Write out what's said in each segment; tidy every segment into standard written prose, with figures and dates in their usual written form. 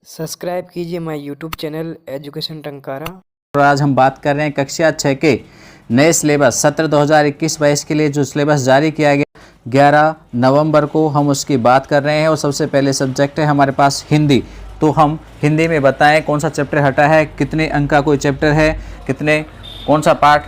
Subscribe कीजिए my YouTube channel education Tankara. और आज हम बात कर रहे हैं कक्षा 6 के नए सिलेबस सत्र 2021-22 के लिए जो सिलेबस जारी किया गया 11 नवंबर को, हम उसकी बात कर रहे हैं। और सबसे पहले सब्जेक्ट है हमारे पास हिंदी। तो हम हिंदी में बताएं कौन सा चैप्टर हटा है, कितने अंक का कोई चैप्टर है, कौन सा पार्ट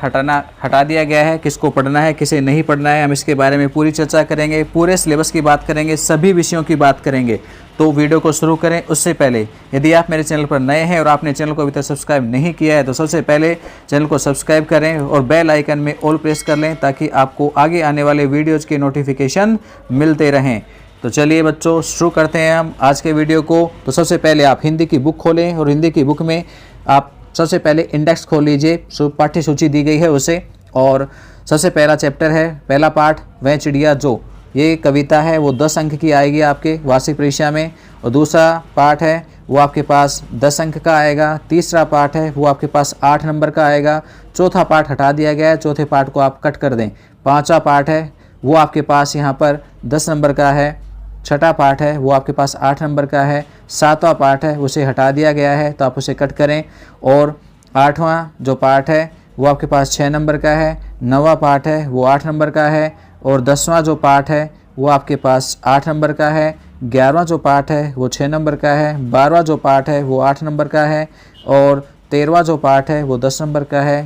हटा दिया गया है, किसको पढ़ना है, किसे नहीं पढ़ना है। हम इसके बारे में पूरी चर्चा करेंगे, पूरे सिलेबस की बात करेंगे, सभी विषयों की बात करेंगे। तो वीडियो को शुरू करें उससे पहले यदि आप मेरे चैनल पर नए हैं और आपने चैनल को अभी तक सब्सक्राइब नहीं किया है तो सबसे पहले चैनल को सब्सक्राइब करें और बेल आइकन में ऑल प्रेस कर लें ताकि आपको आगे आने वाले वीडियोज़ के नोटिफिकेशन मिलते रहें। तो चलिए बच्चों, शुरू करते हैं हम आज के वीडियो को। तो सबसे पहले आप हिंदी की बुक खोलें और हिंदी की बुक में आप सबसे पहले इंडेक्स खोल लीजिए, पाठ्य सूची दी गई है उसे। और सबसे पहला चैप्टर है, पहला पाठ वह चिड़िया जो, ये कविता है, वो 10 अंक की आएगी आपके वार्षिक परीक्षा में। और दूसरा पाठ है वो आपके पास 10 अंक का आएगा। तीसरा पाठ है वो आपके पास 8 नंबर का आएगा। चौथा पाठ हटा दिया गया है, चौथे पाठ को आप कट कर दें। पांचवा पाठ है वो आपके पास यहाँ पर 10 नंबर का है। छठा पाठ है वो आपके पास 8 नंबर का है। सातवां पाठ है उसे हटा दिया गया है तो आप उसे कट करें। और आठवां जो पाठ है वो आपके पास 6 नंबर का है। नौवां पाठ है वो 8 नंबर का है। और 10वां जो पाठ है वो आपके पास 8 नंबर का है। 11वां जो पाठ है वो 6 नंबर का है। 12वां जो पाठ है वो 8 नंबर का है। और 13वां जो पाठ है वो 10 नंबर का है।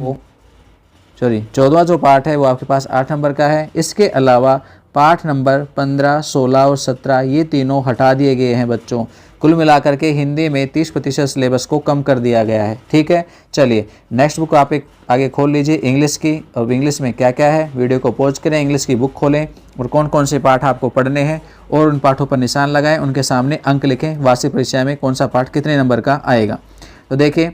14वां जो पाठ है वो आपके पास 8 नंबर का है। इसके अलावा पाठ नंबर 15, 16 और 17 ये तीनों हटा दिए गए हैं बच्चों। कुल मिलाकर के हिंदी में 30% सिलेबस को कम कर दिया गया है। ठीक है, चलिए नेक्स्ट बुक आप एक आगे खोल लीजिए इंग्लिश की। और इंग्लिश में क्या क्या है, वीडियो को पॉज करें, इंग्लिश की बुक खोलें और कौन कौन से पाठ आपको पढ़ने हैं और उन पाठों पर निशान लगाएं, उनके सामने अंक लिखें, वार्षिक परीक्षा में कौन सा पाठ कितने नंबर का आएगा। तो देखिए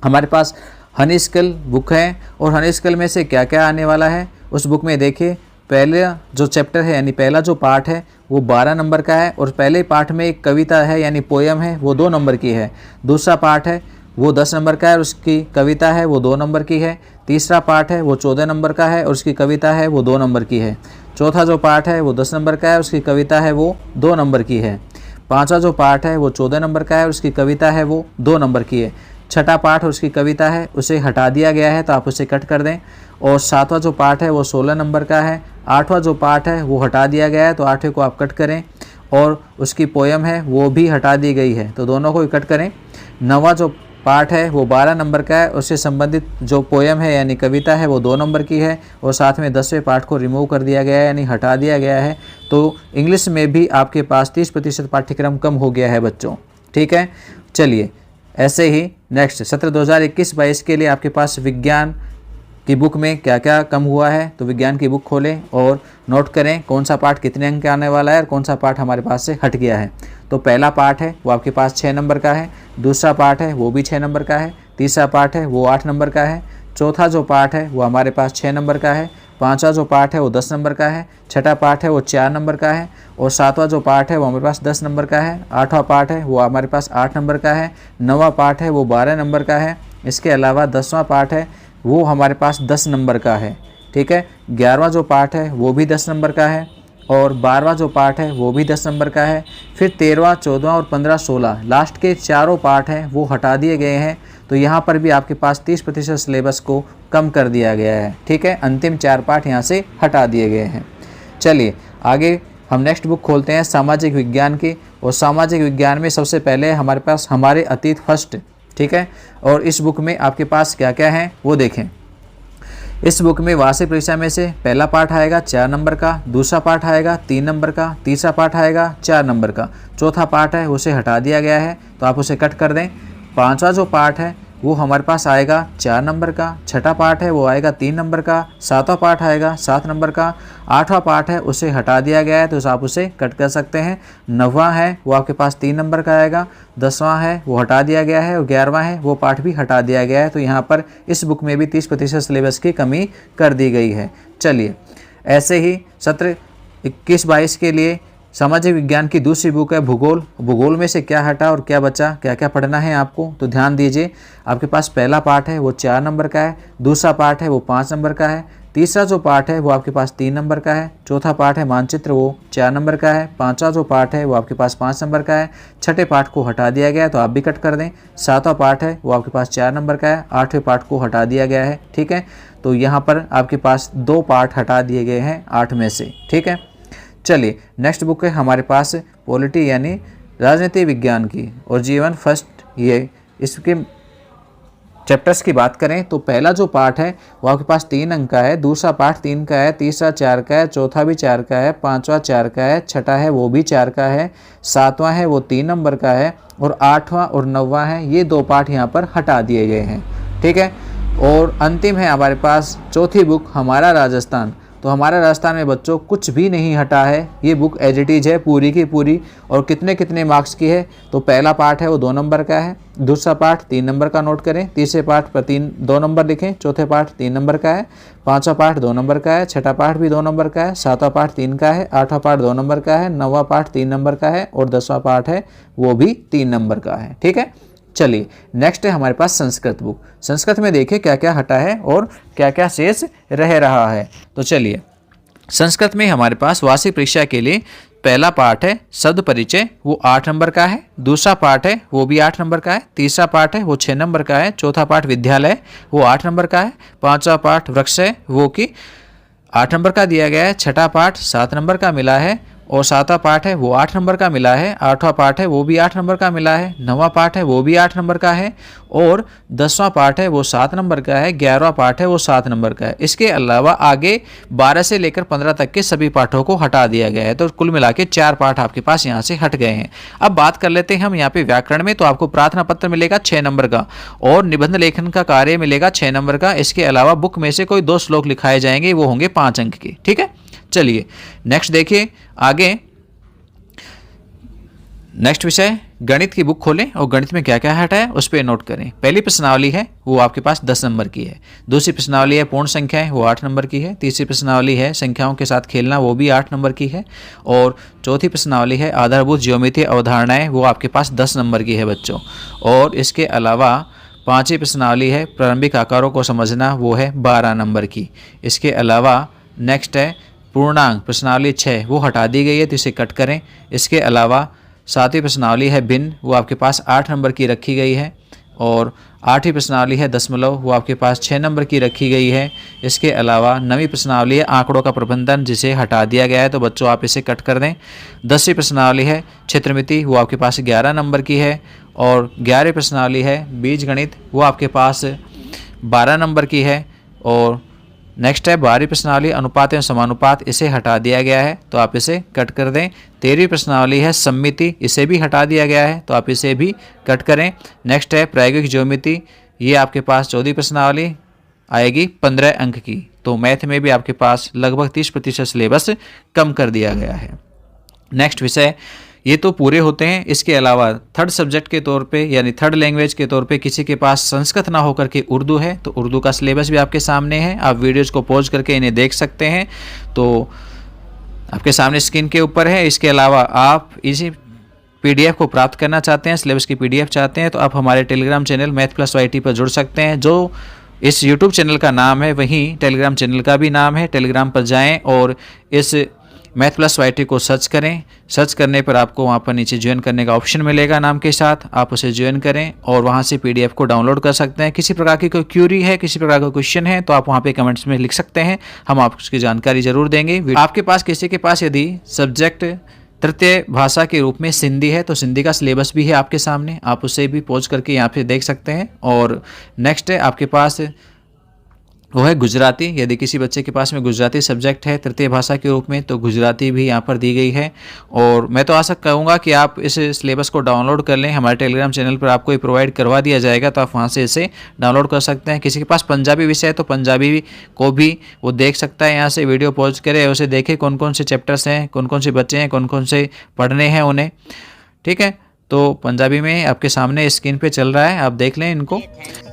हमारे पास हनी स्किल बुक है और हनी स्किल में से क्या क्या आने वाला है उस बुक में देखिए। पहले जो चैप्टर है यानी पहला जो पाठ है वो 12 नंबर का है और पहले पाठ में एक कविता है यानी पोयम है वो 2 नंबर की है। दूसरा पाठ है वो 10 नंबर का है और उसकी कविता है वो 2 नंबर की है। तीसरा पाठ है वो 14 नंबर का है और उसकी कविता है वो 2 नंबर की है। चौथा जो पाठ है वो 10 नंबर का है, उसकी कविता है वो 2 नंबर की है। पाँचवा जो पाठ है वो 14 नंबर का है और उसकी कविता है वो 2 नंबर की है। छठा पाठ और उसकी कविता है उसे हटा दिया गया है तो आप उसे कट कर दें। और सातवां जो पाठ है वो 16 नंबर का है। आठवां जो पाठ है वो हटा दिया गया है तो आठवें को आप कट करें। और उसकी पोयम है वो भी हटा दी गई है तो दोनों को ही कट करें। नौवां जो पाठ है वो 12 नंबर का है, उससे संबंधित जो पोयम है यानी कविता है वो 2 नंबर की है। और साथ में 10वें पाठ को रिमूव कर दिया गया है यानी हटा दिया गया है। तो इंग्लिश में भी आपके पास 30% पाठ्यक्रम कम हो गया है बच्चों। ठीक है, चलिए ऐसे ही नेक्स्ट सत्र 2021-22 के लिए आपके पास विज्ञान की बुक में क्या क्या कम हुआ है। तो विज्ञान की बुक खोलें और नोट करें कौन सा पाठ कितने अंक आने वाला है और कौन सा पाठ हमारे पास से हट गया है। तो पहला पाठ है वो आपके पास 6 नंबर का है। दूसरा पाठ है वो भी 6 नंबर का है। तीसरा पाठ है वो 8 नंबर का है। चौथा जो पाठ है वो हमारे पास 6 नंबर का है। पाँचवा जो पाठ है वो 10 नंबर का है। छठा पाठ है वो 4 नंबर का है। और सातवां जो पाठ है वो हमारे पास 10 नंबर का है। आठवां पाठ है वो हमारे पास 8 नंबर का है। नौवां पाठ है वो 12 नंबर का है। इसके अलावा 10वां पाठ है वो हमारे पास 10 नंबर का है। ठीक है, 11वां जो पाठ है वो भी 10 नंबर का है। और 12वां जो पाठ है वो भी 10 नंबर का है। फिर 13वां, 14वां और 15, 16 लास्ट के चारों पाठ हैं वो हटा दिए गए हैं। तो यहाँ पर भी आपके पास 30% सिलेबस को कम कर दिया गया है। ठीक है, अंतिम 4 पाठ यहाँ से हटा दिए गए हैं। चलिए आगे हम नेक्स्ट बुक खोलते हैं सामाजिक विज्ञान की। और सामाजिक विज्ञान में सबसे पहले हमारे पास हमारे अतीत फर्स्ट। ठीक है, और इस बुक में आपके पास क्या क्या है वो देखें। इस बुक में वार्षिक परीक्षा में से पहला पाठ आएगा 4 नंबर का। दूसरा पाठ आएगा 3 नंबर का। तीसरा पाठ आएगा 4 नंबर का। चौथा पाठ है उसे हटा दिया गया है तो आप उसे कट कर दें। पांचवा जो पाठ है वो हमारे पास आएगा 4 नंबर का। छठा पाठ है वो आएगा 3 नंबर का। सातवां पाठ आएगा 7 नंबर का। आठवां पाठ है उसे हटा दिया गया है तो आप उसे कट कर सकते हैं। नौवां है वो आपके पास 3 नंबर का आएगा। 10वां है वो हटा दिया गया है और 11वां है वो पाठ भी हटा दिया गया है। तो यहाँ पर इस बुक में भी 30% सिलेबस की कमी कर दी गई है। चलिए ऐसे ही सत्र 21-22 के लिए सामाजिक विज्ञान की दूसरी बुक है भूगोल। भूगोल में से क्या हटा और क्या बचा, क्या क्या पढ़ना है आपको, तो ध्यान दीजिए। आपके पास पहला पार्ट है वो 4 नंबर का है, दूसरा पार्ट है वो 5 नंबर का है, तीसरा जो पार्ट है वो आपके पास 3 नंबर का है, चौथा पार्ट है मानचित्र वो 4 नंबर का है, पांचवा जो पार्ट है वो आपके पास 5 नंबर का है, छठे पार्ट को हटा दिया गया है तो आप भी कट कर दें, सातवां पार्ट है वो आपके पास 4 नंबर का है, आठवें पार्ट को हटा दिया गया है। ठीक है, तो यहाँ पर आपके पास 2 पार्ट हटा दिए गए हैं 8 में से। ठीक है, चलिए नेक्स्ट बुक है हमारे पास पॉलिटी यानी राजनीति विज्ञान की और जीवन फर्स्ट। ये इसके चैप्टर्स की बात करें तो पहला जो पार्ट है वो आपके पास 3 अंक का है, दूसरा पार्ट 3 का है, तीसरा 4 का है, चौथा भी 4 का है, पांचवा 4 का है, छठा है वो भी 4 का है, सातवां है वो 3 नंबर का है और आठवां और नौवां है ये 2 पार्ट यहाँ पर हटा दिए गए हैं। ठीक है, और अंतिम है हमारे पास चौथी बुक हमारा राजस्थान। तो हमारा राजस्थान में बच्चों कुछ भी नहीं हटा है, ये बुक एज इट इज है पूरी की पूरी। और कितने कितने मार्क्स की है, तो पहला पार्ट है वो 2 नंबर का है, दूसरा पार्ट 3 नंबर का नोट करें, तीसरे पार्ट पर 2 नंबर लिखें, चौथे पार्ट 3 नंबर का है, पांचवा पार्ट 2 नंबर का है, छठा पार्ट भी 2 नंबर का है, सातवां पार्ट 3 का है, आठवां पार्ट 2 नंबर का है, नौवां पार्ट 3 नंबर का है और 10वां पार्ट है वो भी 3 नंबर का है। ठीक है, चलिए नेक्स्ट है हमारे पास संस्कृत बुक। संस्कृत में देखिए क्या क्या हटा है और क्या क्या शेष रह रहा है। तो चलिए संस्कृत में हमारे पास वार्षिक परीक्षा के लिए पहला पार्ट है शब्द परिचय वो 8 नंबर का है, दूसरा पार्ट है वो भी 8 नंबर का है, तीसरा पार्ट है वो 6 नंबर का है, चौथा पार्ट विद्यालय वो 8 नंबर का है, पांचवा पार्ट वृक्ष है वो कि 8 नंबर का दिया गया है, छठा पार्ट 7 नंबर का मिला है और सातवां पार्ट है वो 8 नंबर का मिला है, आठवां पार्ट है वो भी 8 नंबर का मिला है, नौवां पार्ट है वो भी 8 नंबर का है और 10वां पार्ट है वो 7 नंबर का है, 11वां पार्ट है वो 7 नंबर का है। इसके अलावा आगे 12 से लेकर 15 तक के सभी पाठों को हटा दिया गया है। तो कुल मिला के 4 पाठ आपके पास यहाँ से हट गए हैं। अब बात कर लेते हैं हम यहाँ पे व्याकरण में। तो आपको प्रार्थना पत्र मिलेगा 6 नंबर का और निबंध लेखन का कार्य मिलेगा 6 नंबर का। इसके अलावा बुक में से कोई 2 श्लोक लिखाए जाएंगे, वो होंगे 5 अंक के। ठीक है, चलिए नेक्स्ट देखिए आगे। नेक्स्ट विषय गणित की बुक खोलें और गणित में क्या क्या हटा है उस पर नोट करें। पहली प्रश्नावली है वो आपके पास 10 नंबर की है, दूसरी प्रश्नावली है पूर्ण संख्याएं वो 8 नंबर की है, तीसरी प्रश्नावली है संख्याओं के साथ खेलना वो भी 8 नंबर की है और चौथी प्रश्नावली है आधारभूत ज्योमेट्री अवधारणाएं वो आपके पास 10 नंबर की है बच्चों। और इसके अलावा पांचवी प्रश्नावली है प्रारंभिक आकारों को समझना वो है 12 नंबर की। इसके अलावा नेक्स्ट है पूर्णांक प्रश्नावली 6 वो हटा दी गई है तो इसे कट करें। इसके अलावा 7वीं प्रश्नावली है भिन्न वो आपके पास 8 नंबर की रखी गई है और 8वीं प्रश्नावली है दशमलव वो आपके पास 6 नंबर की रखी गई है। इसके अलावा 9वीं प्रश्नावली है आंकड़ों का प्रबंधन जिसे हटा दिया गया है तो बच्चों आप इसे कट कर दें। 10वीं प्रश्नावली है क्षेत्रमिति वो आपके पास 11 नंबर की है और 11वीं प्रश्नावली है बीजगणित वो आपके पास 12 नंबर की है। और नेक्स्ट है 12वीं प्रश्नावली अनुपात एवं समानुपात इसे हटा दिया गया है तो आप इसे कट कर दें। 13वीं प्रश्नावली है सममिति इसे भी हटा दिया गया है तो आप इसे भी कट करें। नेक्स्ट है प्रायोगिक ज्योमिति ये आपके पास 14वीं प्रश्नावली आएगी 15 अंक की। तो मैथ में भी आपके पास लगभग 30% सिलेबस कम कर दिया गया है। नेक्स्ट विषय ये तो पूरे होते हैं। इसके अलावा थर्ड सब्जेक्ट के तौर पे यानी थर्ड लैंग्वेज के तौर पे किसी के पास संस्कृत ना होकर के उर्दू है तो उर्दू का सिलेबस भी आपके सामने है। आप वीडियोज़ को पॉज करके इन्हें देख सकते हैं तो आपके सामने स्क्रीन के ऊपर है। इसके अलावा आप इसी PDF को प्राप्त करना चाहते हैं, सिलेबस की PDF चाहते हैं तो आप हमारे टेलीग्राम चैनल मैथ+YT पर जुड़ सकते हैं। जो इस यूट्यूब चैनल का नाम है वहीं टेलीग्राम चैनल का भी नाम है। टेलीग्राम पर जाएँ और इस मैथ+YT को सर्च करें। सर्च करने पर आपको वहाँ पर नीचे ज्वाइन करने का ऑप्शन मिलेगा नाम के साथ, आप उसे ज्वाइन करें और वहाँ से PDF को डाउनलोड कर सकते हैं। किसी प्रकार की कोई क्यूरी है, किसी प्रकार का क्वेश्चन है तो आप वहाँ पे कमेंट्स में लिख सकते हैं, हम आपको उसकी जानकारी जरूर देंगे। आपके पास किसी के पास यदि सब्जेक्ट तृतीय भाषा के रूप में सिंधी है तो सिंधी का सिलेबस भी है आपके सामने, आप उसे भी पॉज करके यहाँ पे देख सकते हैं। और नेक्स्ट है आपके पास वो है गुजराती। यदि किसी बच्चे के पास में गुजराती सब्जेक्ट है तृतीय भाषा के रूप में तो गुजराती भी यहाँ पर दी गई है। और मैं तो आशा कहूँगा कि आप इस सिलेबस को डाउनलोड कर लें, हमारे टेलीग्राम चैनल पर आपको ये प्रोवाइड करवा दिया जाएगा तो आप वहाँ से इसे डाउनलोड कर सकते हैं। किसी के पास पंजाबी विषय है तो पंजाबी को भी वो देख सकता है, यहाँ से वीडियो पॉज करे उसे देखे कौन कौन से चैप्टर्स हैं, कौन कौन से बच्चे हैं, कौन कौन से पढ़ने हैं उन्हें। ठीक है, तो पंजाबी में आपके सामने स्क्रीन पे चल रहा है, आप देख लें इनको।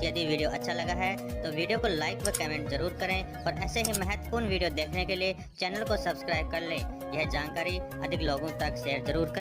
यदि वीडियो अच्छा लगा है तो तो वीडियो को लाइक व कमेंट जरूर करें और ऐसे ही महत्वपूर्ण वीडियो देखने के लिए चैनल को सब्सक्राइब कर लें। यह जानकारी अधिक लोगों तक शेयर जरूर करें।